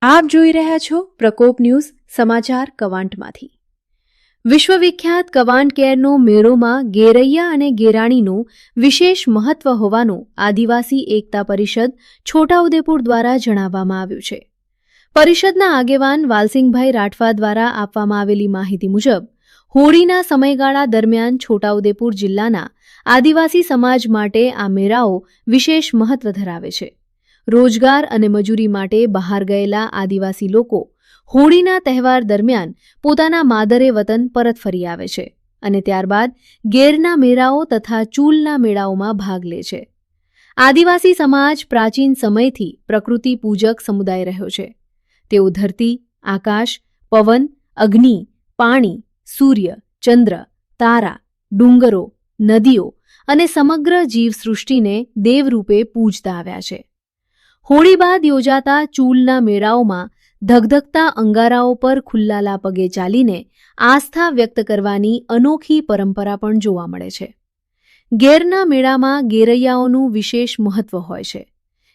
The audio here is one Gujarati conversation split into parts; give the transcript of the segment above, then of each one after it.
આપ જોઈ રહ્યા છો પ્રકોપ ન્યૂઝ સમાચાર કવાંટમાંથી। વિશ્વવિખ્યાત કવાંટ કેરનો મેળોમાં ગેરૈયા અને ગેરાણીનું વિશેષ મહત્વ હોવાનું આદિવાસી એકતા પરિષદ છોટાઉદેપુર દ્વારા જણાવવામાં આવ્યું છે। પરિષદના આગેવાન વાલસિંગભાઈ રાઠવા દ્વારા આપવામાં આવેલી માહિતી મુજબ હોળીના સમયગાળા દરમિયાન છોટાઉદેપુર જિલ્લાના આદિવાસી સમાજ માટે આ મેળાઓ વિશેષ મહત્વ ધરાવે છે। રોજગાર અને મજૂરી માટે બહાર ગયેલા આદિવાસી લોકો હોળીના તહેવાર દરમિયાન પોતાના માદરે વતન પરત ફરી આવે છે અને ત્યારબાદ ગેરના મેળાઓ તથા ચૂલના મેળાઓમાં ભાગ લે છે। આદિવાસી સમાજ પ્રાચીન સમયથી પ્રકૃતિ પૂજક સમુદાય રહ્યો છે। તેઓ ધરતી, આકાશ, પવન, અગ્નિ, પાણી, સૂર્ય, ચંદ્ર, તારા, ડુંગરો, નદીઓ અને સમગ્ર જીવસૃષ્ટિને દેવરૂપે પૂજતા આવ્યા છે। હોળી બાદ યોજાતા ચૂલના મેળાઓમાં ધગધગતા અંગારાઓ પર ખુલ્લાલા પગે ચાલીને આસ્થા વ્યક્ત કરવાની અનોખી પરંપરા પણ જોવા મળે છે। ગેરના મેળામાં ગેરૈયાઓનું વિશેષ મહત્વ હોય છે।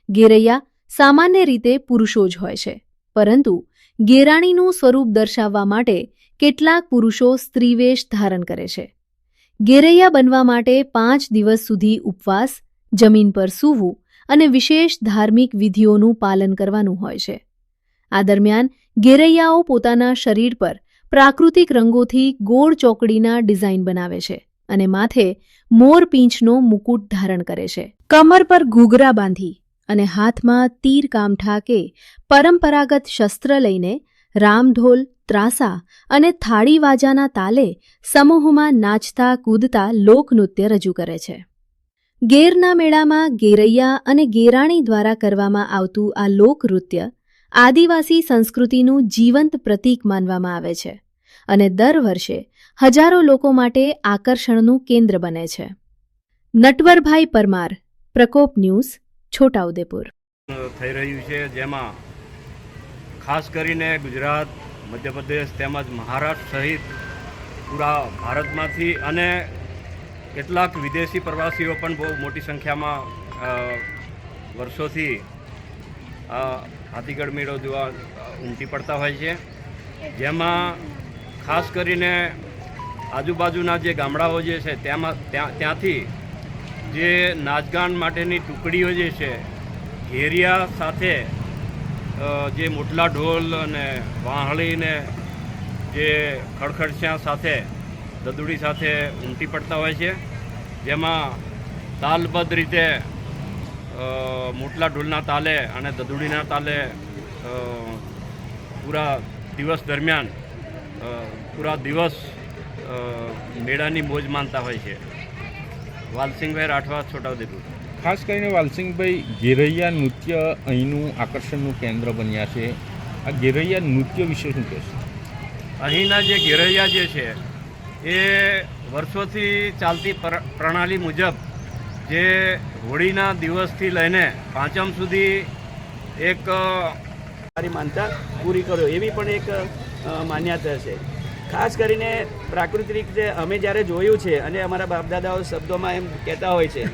ગેરૈયા સામાન્ય રીતે પુરુષો જ હોય છે, પરંતુ ગેરાણીનું સ્વરૂપ દર્શાવવા માટે કેટલાક પુરુષો સ્ત્રીવેશ ધારણ કરે છે। ગેરૈયા બનવા માટે 5 દિવસ સુધી ઉપવાસ, જમીન પર સૂવું અને વિશેષ ધાર્મિક વિધિઓનું પાલન કરવાનું હોય છે। આ દરમિયાન ગેરૈયાઓ પોતાના શરીર પર પ્રાકૃતિક રંગોથી ગોળ ચોકડીના ડિઝાઇન બનાવે છે અને માથે મોર પીંછનો મુકુટ ધારણ કરે છે। કમર પર ઘૂઘરા બાંધી અને હાથમાં તીર કામઠા કે પરંપરાગત શસ્ત્ર લઈને રામઢોલ, ત્રાસા અને થાળી વાજાના તાલે સમૂહમાં નાચતા કૂદતા લોકનૃત્ય રજૂ કરે છે। ગેરના મેળામાં ગેરૈયા અને ગેરાણી દ્વારા કરવામાં આવતું આ લોકનૃત્ય આદિવાસી સંસ્કૃતિનું જીવંત પ્રતીક માનવામાં આવે છે અને દર વર્ષે હજારો લોકો માટે આકર્ષણનું કેન્દ્ર બને છે। નટવરભાઈ પરમાર, પ્રકોપ ન્યૂઝ, છોટાઉદેપુર। થઈ રહ્યું છે, જેમાં ખાસ કરીને ગુજરાત, મધ્યપ્રદેશ તેમજ મહારાષ્ટ્ર સહિત પૂરા ભારતમાંથી અને કેટલાક વિદેશી પ્રવાસીઓ પણ બહુ મોટી સંખ્યામાં વર્ષોથી હાથીગઢ મેળો જોવા ઉમટી પડતા હોય છે, જેમાં ખાસ કરીને આજુબાજુના જે ગામડાઓ જે છે ત્યાંથી જે નાચગાન માટેની ટુકડીઓ જે છે ઘેરિયા સાથે જે મોટલા ઢોલ અને વાંહળીને જે ખડખડસ્યા સાથે દદુડી સાથે ઉમટી પડતા હોય છે, જેમાં તાલબદ્ધ રીતે મોટલા ઢોલના તાલે અને દદુડીના તાલે પૂરા દિવસ દરમિયાન પૂરા દિવસ મેળાની મોજ માનતા હોય છે। વાલસિંગભાઈ રાઠવા, છોટાઉદેપુર। ખાસ કરીને વાલસિંગભાઈ, ગેરૈયા નૃત્ય અહીંનું આકર્ષણનું કેન્દ્ર બન્યા છે। આ ગેરૈયા નૃત્ય વિશે શું કહેશો? અહીંના જે ગેરૈયા જે છે એ વર્ષોથી ચાલતી પ્રણાલી મુજબ જે હોળીના દિવસથી લઈને પાંચમ સુધી એક સારી માનતા પૂરી કરો એવી પણ એક માન્યતા છે। ખાસ કરીને પ્રાકૃતિક રીતે અમે જ્યારે જોયું છે અને અમારા બાપદાદાઓ શબ્દોમાં એમ કહેતા હોય છે,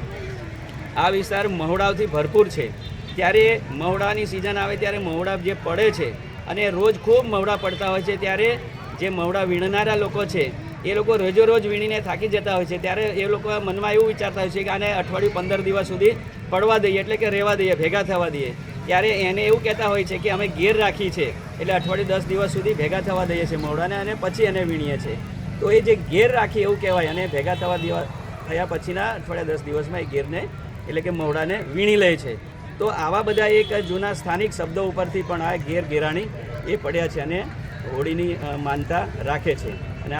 આ વિસ્તાર મહોડાઓથી ભરપૂર છે। ત્યારે મહોડાની સિઝન આવે ત્યારે મહોડા જે પડે છે અને રોજ ખૂબ મહોડા પડતા હોય છે, ત્યારે જે મહોડા વીણનારા લોકો છે એ લોકો રોજો રોજ વીણીને થાકી જતા હોય છે। ત્યારે એ લોકો મનમાં એવું વિચારતા હોય છે કે આને અઠવાડિયું 15 દિવસ સુધી પડવા દઈએ, એટલે કે રહેવા દઈએ, ભેગા થવા દઈએ। ત્યારે એને એવું કહેતા હોય છે કે અમે ગેર રાખી છે એટલે અઠવાડિયું 10 દિવસ સુધી ભેગા થવા દઈએ છીએ મહોડાને અને પછી એને વીણીએ છીએ। તો એ જે ગેર રાખી એવું કહેવાય અને ભેગા થયા પછીના અઠવાડિયા 10 દિવસમાં એ ગેરને એટલે કે મહોડાને વીણી લે છે। તો આવા બધા એક જૂના સ્થાનિક શબ્દો ઉપરથી પણ આ ગેર ગેરાણી એ પડ્યા છે અને હોળીની માનતા રાખે છે।